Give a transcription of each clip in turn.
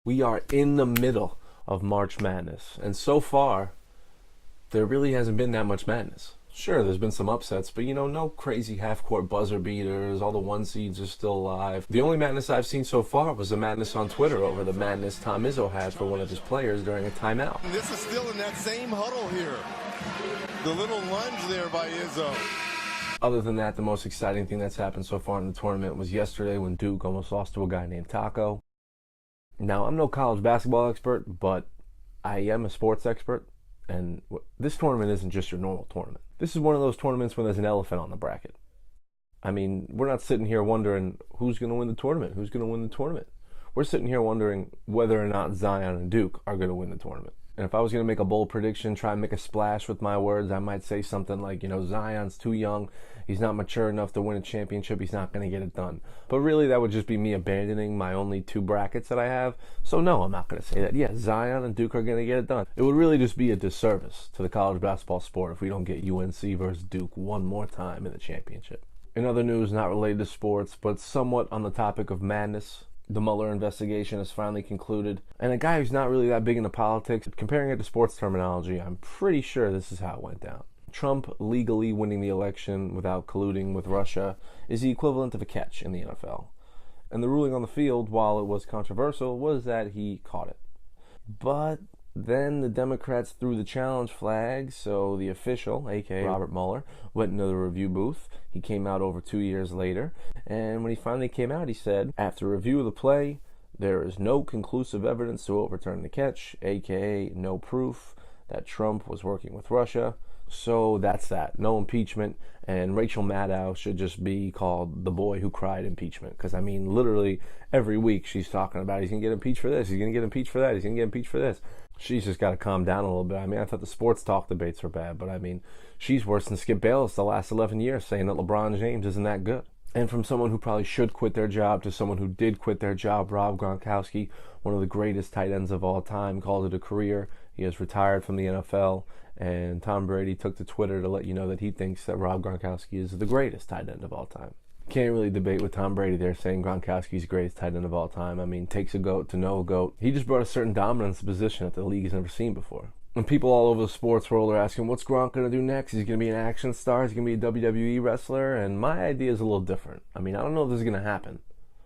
We are in the middle of March Madness, and so far, there really hasn't been that much madness. Sure, there's been some upsets, but no crazy half-court buzzer beaters. All the one seeds are still alive. The only madness I've seen so far was the madness on Twitter over the madness Tom Izzo had for one of his players during a timeout. And this is still in that same huddle here. The little lunge there by Izzo. Other than that, the most exciting thing that's happened so far in the tournament was yesterday when Duke almost lost to a guy named Taco. Now, I'm no college basketball expert, but I am a sports expert, and this tournament isn't just your normal tournament. This is one of those tournaments when there's an elephant on the bracket. I mean, we're not sitting here wondering who's going to win the tournament, who's going to win the tournament. We're sitting here wondering whether or not Zion and Duke are going to win the tournament. And if I was going to make a bold prediction, try and make a splash with my words, I might say something like, Zion's too young. He's not mature enough to win a championship. He's not going to get it done. But really, that would just be me abandoning my only two brackets that I have. So no, I'm not going to say that. Yeah, Zion and Duke are going to get it done. It would really just be a disservice to the college basketball sport if we don't get UNC versus Duke one more time in the championship. In other news, not related to sports, but somewhat on the topic of madness, the Mueller investigation has finally concluded. And a guy who's not really that big into politics, comparing it to sports terminology, I'm pretty sure this is how it went down. Trump legally winning the election without colluding with Russia is the equivalent of a catch in the NFL. And the ruling on the field, while it was controversial, was that he caught it. But then the Democrats threw the challenge flag, so the official, aka Robert Mueller, went into the review booth. He came out over 2 years later, and when he finally came out, he said, after review of the play, there is no conclusive evidence to overturn the catch, aka no proof that Trump was working with Russia. So that's that. No impeachment, and Rachel Maddow should just be called the boy who cried impeachment. Because, literally every week she's talking about he's going to get impeached for this, he's going to get impeached for that, he's going to get impeached for this. She's just got to calm down a little bit. I thought the sports talk debates were bad, but she's worse than Skip Bayless the last 11 years saying that LeBron James isn't that good. And from someone who probably should quit their job to someone who did quit their job, Rob Gronkowski, one of the greatest tight ends of all time, called it a career. He has retired from the NFL, and Tom Brady took to Twitter to let you know that he thinks that Rob Gronkowski is the greatest tight end of all time. Can't really debate with Tom Brady there saying Gronkowski's the greatest tight end of all time. Takes a GOAT to know a GOAT. He just brought a certain dominance position that the league has never seen before. And people all over the sports world are asking, what's Gronk going to do next? Is he going to be an action star? Is he going to be a WWE wrestler? And my idea is a little different. I don't know if this is going to happen,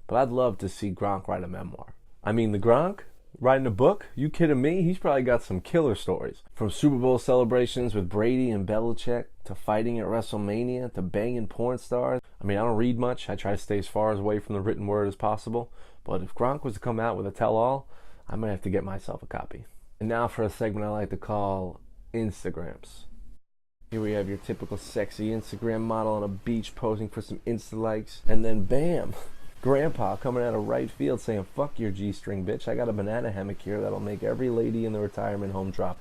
but I'd love to see Gronk write a memoir. The Gronk writing a book? You kidding me? He's probably got some killer stories. From Super Bowl celebrations with Brady and Belichick, to fighting at WrestleMania, to banging porn stars. I don't read much. I try to stay as far away from the written word as possible. But if Gronk was to come out with a tell-all, I might have to get myself a copy. And now for a segment I like to call Instagrams. Here we have your typical sexy Instagram model on a beach posing for some Insta likes. And then bam! Grandpa coming out of right field saying, fuck your G-string, bitch. I got a banana hammock here that'll make every lady in the retirement home drop.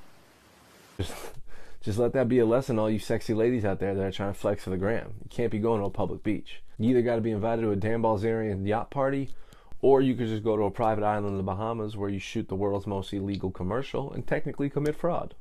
Just let that be a lesson, all you sexy ladies out there that are trying to flex for the gram. You can't be going to a public beach. You either got to be invited to a Dan Balzerian yacht party, or you could just go to a private island in the Bahamas where you shoot the world's most illegal commercial and technically commit fraud.